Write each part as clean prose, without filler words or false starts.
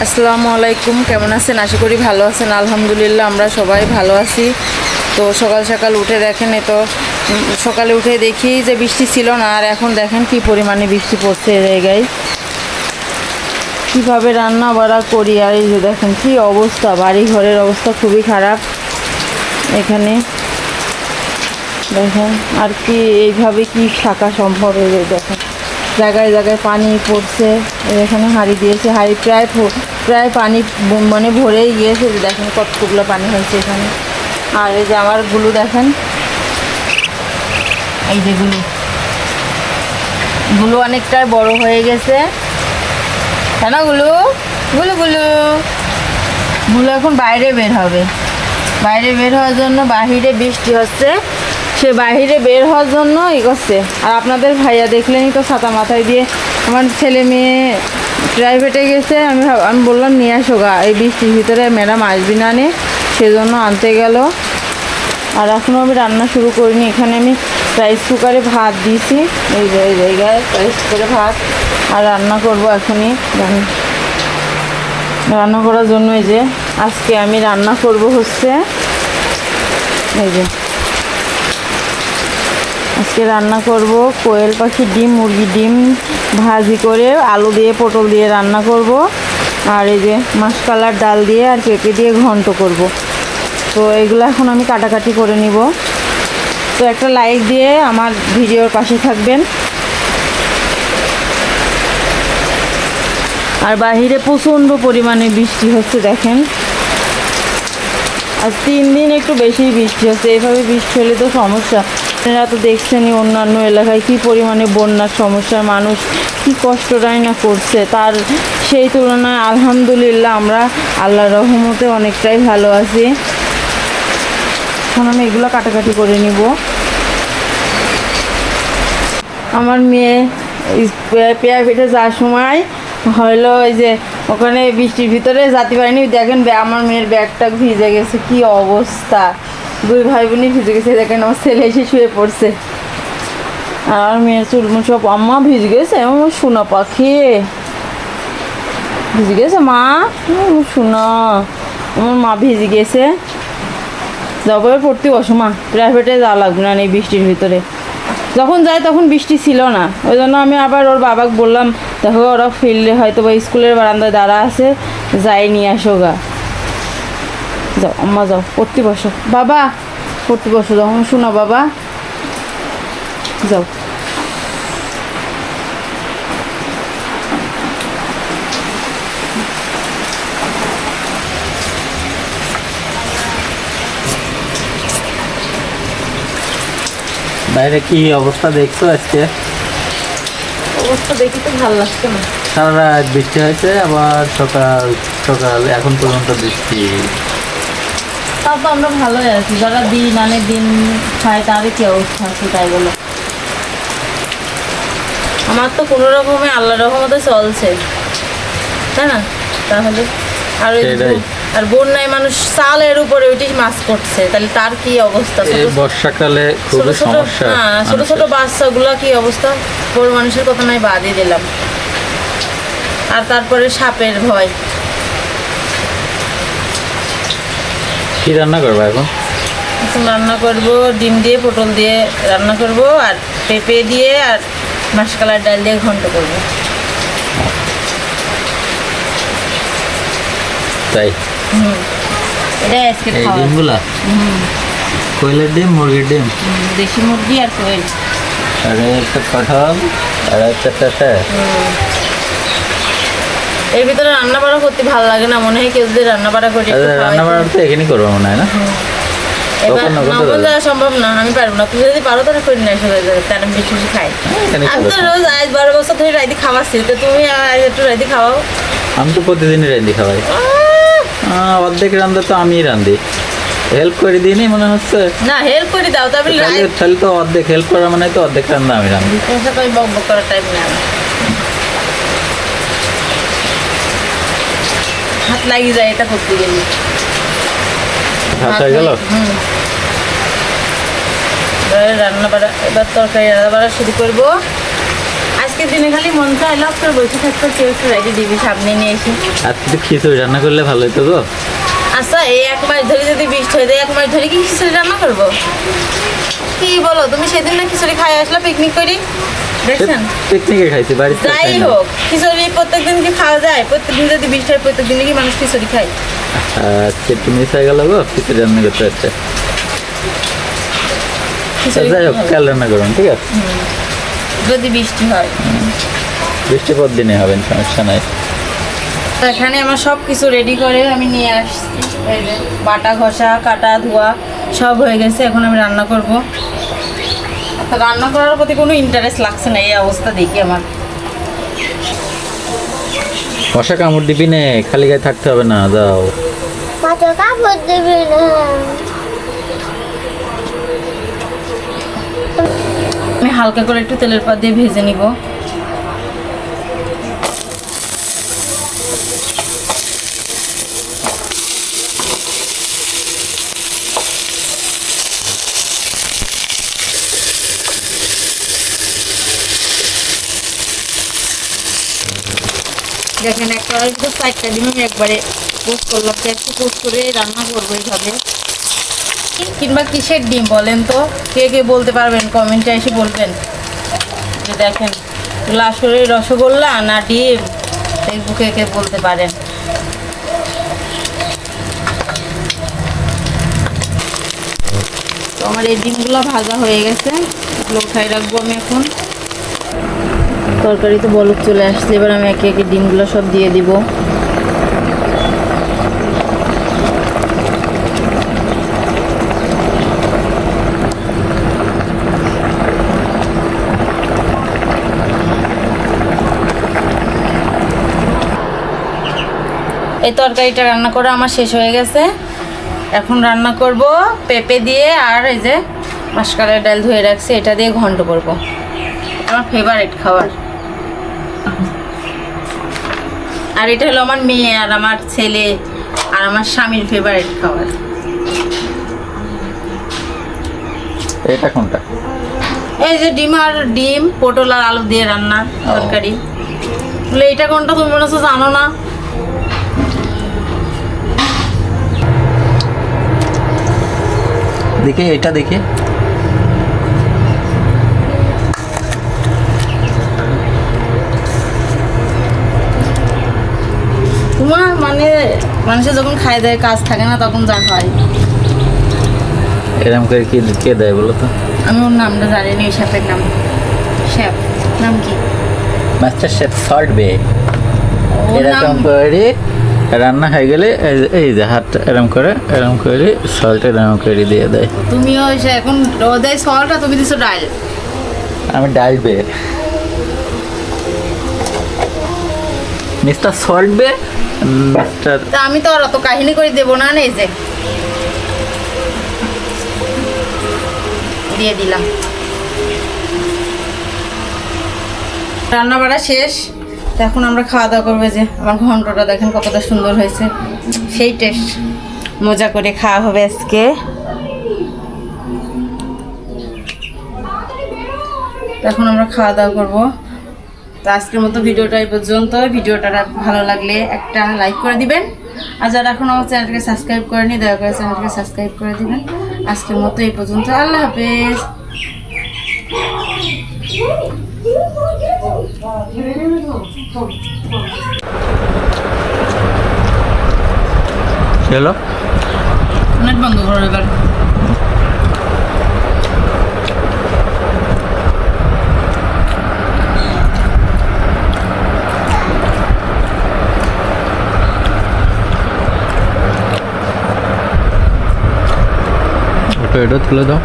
আসসালামু আলাইকুম, কেমন আছেন? আশা করি ভালো আছেন। আলহামদুলিল্লাহ আমরা সবাই ভালো আছি। তো সকাল সকাল উঠে দেখেন, তো সকালে উঠে দেখি যে বৃষ্টি ছিল না, আর এখন দেখেন কি পরিমাণে বৃষ্টি পড়ছে এই জায়গায়। কীভাবে রান্না বাড়া করি, আর এই যে দেখেন কি অবস্থা, বাড়ি ঘরের অবস্থা খুবই খারাপ এখানে দেখেন। আর কি এইভাবে কি থাকা সম্ভব? এই যে দেখেন জায়গায় জায়গায় পানি পড়ছে। এখানে হাঁড়ি দিয়েছে, হাঁড়ি প্রায় পানি মানে ভরেই গিয়েছে। দেখেন কতগুলো পানি হয়েছে এখানে। আর এই যে আমার গুলো দেখেন, এই যে গুলো অনেকটাই বড় হয়ে গেছে, তাই না? গুলো এখন বাইরে বের হবে। বাইরে বের হওয়ার জন্য, বাহিরে বৃষ্টি হচ্ছে, সে বাহিরে বের হওয়ার জন্য ই করছে। আর আপনাদের ভাইয়া দেখলেনই তো, ছাতা মাথায় দিয়ে। আমার ছেলে মেয়ে প্রাইভেটে গেছে, আমি বললাম নিয়ে আসো গা, এই বৃষ্টির ভিতরে ম্যাডাম আসবি না নে, সেজন্য আনতে গেল। আর এখনও আমি রান্না শুরু করিনি। এখানে আমি রাইস কুকারে ভাত দিয়েছি, এই জায়গায় রাইস কুকারে ভাত। আর রান্না করব এখনই। রান্না করার জন্য এই যে আজকে আমি রান্না করব হচ্ছে এই যে, আজকে রান্না করব কোয়েল পাখির ডিম, মুরগির ডিম ভাজি করে আলু দিয়ে পটল দিয়ে রান্না করব। আর এই যে মাশকালার ডাল দিয়ে আর পেঁপে দিয়ে ঘন্ট করব। তো এগুলো এখন আমি কাটাকাটি করে নিব। তো একটা লাইক দিয়ে আমার ভিডিওর পাশে থাকবেন। আর বাহিরে প্রচণ্ড পরিমাণে বৃষ্টি হচ্ছে দেখেন। আর 3 দিন একটু বেশি বৃষ্টি হচ্ছে। এইভাবে বৃষ্টি হলে তো সমস্যা। আপনারা তো দেখছেনই অন্যান্য এলাকায় কী পরিমাণে বন্যার সমস্যা, মানুষ কী কষ্টটাই না করছে। তার সেই তুলনায় আলহামদুলিল্লাহ আমরা আল্লাহর রহমতে অনেকটাই ভালো আছি। এখন আমি এগুলো কাটাকাটি করে নিব। আমার মেয়ে প্রাইভেটে যাওয়ার সময় হলো ওই যে ওখানে বৃষ্টির ভিতরে যেতে পারিনি। দেখেন আমার মেয়ের ব্যাগটা ভিজে গেছে, কি অবস্থা। 2 ভাই বোনই ভিজে গেছে। দেখেন আমার ছেলে এসে শুয়ে পড়ছে, আর মেয়ের চুলমুল সব আম্মা ভিজে গেছে। আমার সোনা পাখি ভিজে গেছে, মা সোনা, আমার মা ভিজে গেছে। যাবো পড়তে বসো মা, প্রাইভেটে যাওয়া লাগবে না এই বৃষ্টির ভিতরে। যখন যায় তখন বৃষ্টি ছিল না, ওই জন্য আমি আবার ওর বাবাকে বললাম, দেখো ওরা ফিল্ডে হয়তো বা স্কুলের বারান্দায় দাঁড়া আছে, যাই নিয়ে আসো গা। যাও আম্মা যাও পড়তে বসো, বাবা পড়তে বসো, যখন শোনো বাবা যাও। বাইরে কি অবস্থা দেখছো আজকে? অবস্থা দেখি তো ভালো লাগছে না। সারা রাত বৃষ্টি হয়েছে, আবার সকাল সকাল এখন পর্যন্ত বৃষ্টি। তাও তো আমরা ভালোই আছি, যারা দিন আনে দিন খায় তাদের কি অবস্থা আছে তাই বলো। আমার তো কোনো রকমে আল্লাহ রহমতে চলছে, তাই না? তাহলে আর আর বন্যায় মানুষ চালের উপরে ওইটি মাছ করছে, তাহলে তার কি অবস্থা? বর্ষাকালে খুবই সমস্যা। ছোট ছোট বাচ্চাগুলা কি অবস্থা? বড় মানুষের কথা নয় বাদই দিলাম। আর তারপরে সাপের ভয়। কি রান্না করবো এখন? এখন রান্না করব ডিম দিয়ে পটল দিয়ে রান্না করব, আর পেঁপে দিয়ে আর মাশকালার ডাল দিয়ে ঘন্ট করব। তাই এটাই আজকে এই খাওয়া। ডিমগুলা কোয়েলের ডিম, মুরগির ডিম, দেশি মুরগি আর কোয়েল। আর একটা কাঁঠাল, আর একটা পেঁপে। এর ভিতরে রান্না বাড়া করতে ভালো লাগে না, মনে হয় কেউ যদি রান্না বাড়া করি। রান্না বান্না তো এখানেই করবো মনে হয় না? এবার নগদ যাওয়া সম্ভব না, আমি পারবো না। তুমি যদি পারো তাহলে করে নিয়ে আসো, তার আমি বেশি বেশি খাই। আমি তো রোজ 12 বছর ধরে রাইতে খাওয়াচ্ছি, তো তুমি একটু রাইতে খাওয়াও। আমি তো প্রতিদিনই রান্ধি খাওয়াই। অর্ধেক রান্ধা তো আমিই রান্ধি, হেল্প করে দিইনি মনে হচ্ছে। না হেল্প করে দাও, তবে তাহলে তো অর্ধেক হেল্প করা মানে তো অর্ধেক রান্না আমি রান্ধি। বক বক করার টাইম না, হাত লাগিয়ে যায় এটা করতে গেলে। ভাত হয়ে গেল। রান্না বাড়া, এবার তরকারি রান্না বাড়া শুরু করবো। আজকে আজকের দিনে খালি মন চাইলো তোর বসে থাকতো কেউ একটু রেডি দিবি সামনে নিয়ে এসে। আজকে তো খিচুড়ি রান্না করলে ভালো হতো গো। আচ্ছা এই 1 মাস ধরে যদি বৃষ্টি হয়ে যায় 1 মাস ধরে কি খিচুড়ি রান্না করবো? কি বলো তুমি? সেদিন না খিচুড়ি খাই আসলে পিকনিক করি, দেখছেন? পিকনিকে খাইছি বাড়িতে যাই খাই না। হোক খিচুড়ি প্রত্যেকদিন কি খাওয়া যায়? প্রত্যেকদিন যদি বৃষ্টি হয় প্রত্যেকদিনই কি মানুষ খিচুড়ি খায়? আজকে একটু মিস হয়ে গেল গো, খিচুড়ি রান্না করতে হচ্ছে। খিচুড়ি যাই হোক খাওয়া কাল রান্না করুন, ঠিক আছে? যদি বৃষ্টি হয়। বৃষ্টি পর দিনে হবে, সমস্যা নাই। তো এখানে আমার সব কিছু রেডি করে আমি নিয়ে আসছি। এই যে বাটা ঘষা কাটা ধোয়া সব হয়ে গেছে, এখন আমি রান্না করব। তো রান্না করার প্রতি কোনো ইন্টারেস্ট লাগছে না এই অবস্থা দেখি আমার। মশা কামড় দিবি নে, খালি গায়ে থাকতে হবে না, যাও। মাথা কাপড় দেবে না। আমি হালকা করে একটু তেলের পাত দিয়ে ভেজে নিব। দেখেন একটা তো 4টা ডিম আমি একবারে পোস্ট করলাম, একটু পোস্ট করে রান্না করবো এইভাবে। কিংবা কিসের ডিম বলেন তো? কে কে বলতে পারবেন? কমেন্টে এসে বলবেন যে দেখেন লাশরের রসগোল্লা না ডিম, ফেসবুকে কে বলতে পারেন। তো আমার এই ডিমগুলো ভাজা হয়ে গেছে, এগুলো উঠাই রাখবো আমি এখন। তরকারি তো বলক চলে আসছে, এবার আমি একে একে ডিমগুলো সব দিয়ে দিব। এই তরকারিটা রান্না করা আমার শেষ হয়ে গেছে। এখন রান্না করব পেঁপে দিয়ে, আর এই যে মাসকালের ডাল ধুয়ে রাখছি এটা দিয়ে ঘন্ট করব। আমার ফেভারিট খাবার। আর এটা হলো আমার মেয়ে আর আমার ছেলে আর আমার স্বামীর ফেভারিট খাবার। এটা কোনটা? এই যে ডিম পটল আর আলু দিয়ে রান্না তরকারি। বলে এটা কোনটা তুমি মনে হচ্ছে জানো না? দেখে এটা দেখে তোমার মানে মানুষের যখন খায় দেয় কাজ থাকে না তখন যা হয়। এরকম করে কি কে দেয় বলো তো? আমি ওর নামটা জানি না, শেফের নাম। শেফ নাম কি? মাস্টার শেফ সল্ট বে। ওর এরকম নাম করে রান্না হয়ে গেলে এই যে হাতটা এরকম করে সল্ট এরকম করে দিয়ে দেয়। তুমিও এসে এখন ও দেয় সলটা, তুমি দিছো ডাল। আমি ডাল বে, মিস্টার সল্ট বে, মিস্টার। তা আমি তো আর অত কাহিনী করে দেবো না, এই যে দিয়ে দিলাম। রান্না বাড়া শেষ, তো এখন আমরা খাওয়া দাওয়া করবো। যে আমার ঘন্টটা দেখেন কতটা সুন্দর হয়েছে, সেই টেস্ট। মজা করে খাওয়া হবে আজকে। এখন আমরা খাওয়া দাওয়া করবো। তো আজকের মতো ভিডিওটা এই পর্যন্ত। ভিডিওটা ভালো লাগলে একটা লাইক করে দিবেন, আর যারা এখন আমার চ্যানেলটাকে সাবস্ক্রাইব করেনি দয়া করে চ্যানেলটাকে সাবস্ক্রাইব করে দিবেন। আজকের মতো এই পর্যন্ত, আল্লাহ হাফেজ। হলো নেট বন্ধ করো এবার। ওটা এটা তুলে দাও।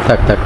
থাক থাক।